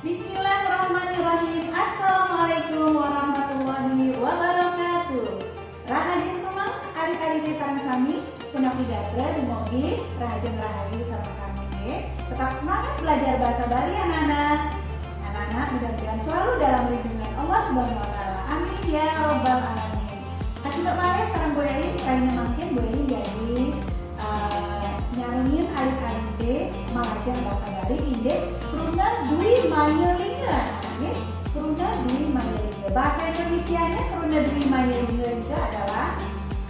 Bismillahirrahmanirrahim. Assalamualaikum warahmatullahi wabarakatuh. Rahajeng semang adik-adik desa sami punapi gatra dumogi rahajeng rahayu sama-sama ye. Tetap semangat belajar bahasa Bali anak-anak. Anak-anak mudah-mudahan selalu dalam lindungan Allah Subhanahu wa taala. Amin ya rabbal alamin. Kacudok male sareng Bu Elin kaina mangkin Bu Elin jadi nyarungin adik-adik teh malajar bahasa Bali indek kuruna dui mayelinga nggih. Kuruna dui mayelinga. Bahasa Indonesianya kuruna dui mayelinga itu adalah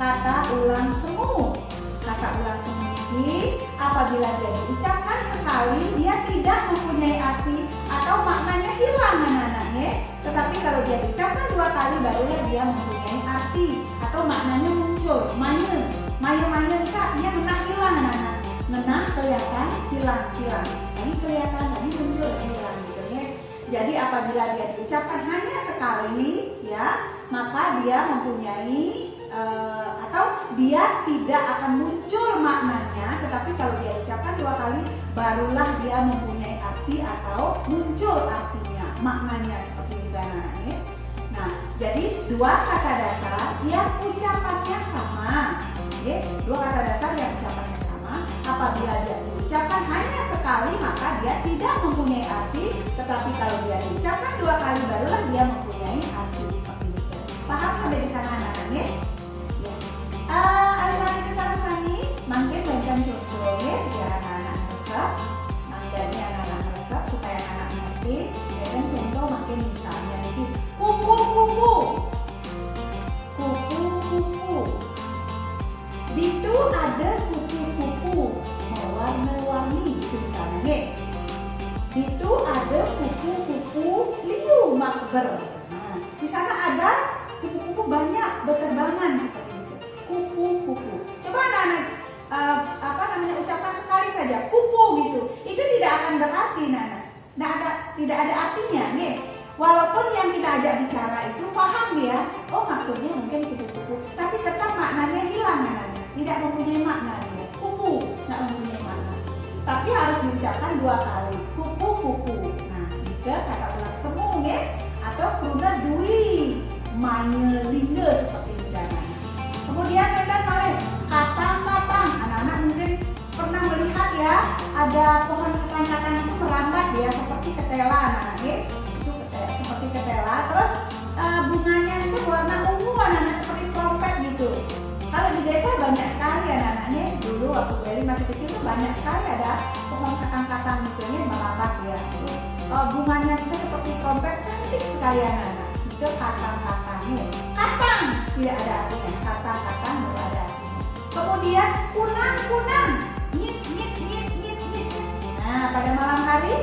kata ulang semu. Kata ulang semu ini apabila dia diucapkan sekali dia tidak mempunyai arti atau maknanya hilang anak-anaknya. Tetapi kalau dia diucapkan dua kali barulah dia mempunyai arti atau maknanya muncul. Maye itu artinya menah hilang anak-anak. Menah kelihatan hilang. Tadi kelihatan, tadi muncul hilang gitu ya. Jadi apabila dia diucapkan hanya sekali ya, maka dia mempunyai atau dia tidak akan muncul maknanya, tetapi kalau dia ucapkan dua kali barulah dia mempunyai arti atau muncul artinya, maknanya seperti itu anak-anak. Nah, jadi dua kata dasar yang ucapannya sama. Dua kata dasar yang ucapannya sama, apabila dia diucapkan hanya sekali maka dia tidak mempunyai arti, tetapi kalau dia diucapkan dua kali barulah dia mempunyai arti seperti itu. Paham sampai di sana anak-anak? Adik-adik kesana-sani makin banyak contohnya biar anak-anak resep, makanya anak-anak resep supaya anak-anak ngerti. Dan contoh makin misalnya ini kupu-kupu. Itu ada kupu-kupu mewarna-warni itu misalnya nih. Itu ada kupu-kupu liu makber. Nah, di sana ada kupu-kupu banyak berterbangan seperti itu. Kupu-kupu. Coba anak-anak ucapkan sekali saja kupu gitu. Itu tidak akan berarti tidak ada artinya nih. Walaupun yang kita ajak bicara itu paham dia, oh maksudnya mungkin kupu-kupu, tapi tetap maknanya hilang anak-anak. Tidak mempunyai makna dia. Kupu tidak mempunyai makna. Tapi harus diucapkan dua kali. Kupu-kupu. Nah, jika kata ulang semu nggih atau kuruna dui mayelinga seperti itu anak-anak. Kemudian dan malih katang-katang. Anak-anak mungkin pernah melihat ya, ada pohon katang-katang itu merambat ya seperti ketela anak-anak nggih. Itu seperti ketela. Terus bunganya itu warna ungu anak-anak seperti trompet gitu. Kalau di desa banyak sekali anak-anaknya. Dulu waktu Beli masih kecil tuh banyak sekali ada pohon katang-katang gitu ya merambat ya. Bunganya itu seperti trompet, cantik sekali anak-anak. Itu katang-katangnya. Katang tidak ada artinya. Katang-katang tidak ada artinya. Kemudian kunang-kunang. Nyit. Nah, pada malam hari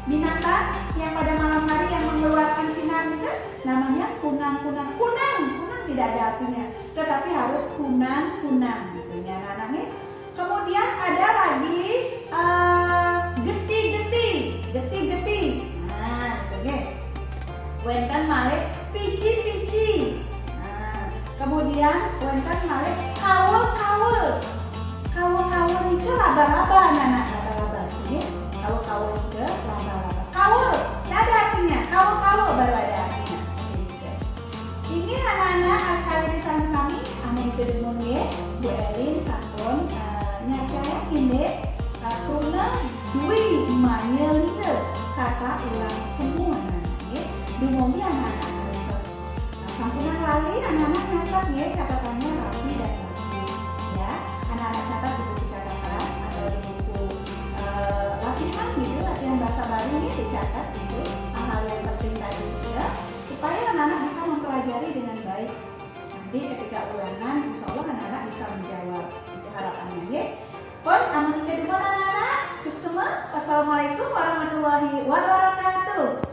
binatang yang pada malam hari yang mengeluarkan sinar itu namanya kunang-kunang. Kunang tidak ada artinya, tetapi harus kunang-kunang gitu ya anak-anaknya. Kemudian ada lagi geti. Nah, gitu ya. Wenten malih pici. Nah, kemudian wenten malih kawe. Kawe nika laba-laba anak-anak, laba-laba ya. Kawe nika laba-laba. Kawe tidak ada artinya. Kawe baru ada artinya seperti itu. Ini anak-anak adik-adik di sana sami amun kedemun ye Bu Elin sampun nyacaya ini kuruna dui mayelinga kata ulang semua anak-anak. Dumogi anak-anak resep. Sampunan lali anak-anak nyatat ya catatannya rapi dan bagus ya. Anak-anak catat di buku catatan atau di buku latihan gitu, latihan bahasa Bali ini dicatat gitu hal-hal yang penting tadi juga supaya anak-anak bisa mempelajari dengan baik. Nanti ketika ulangan insya Allah anak-anak bisa menjawab. Itu harapannya ya. Pun amun kedua anak-anak sukses. Wassalamualaikum warahmatullahi wabarakatuh.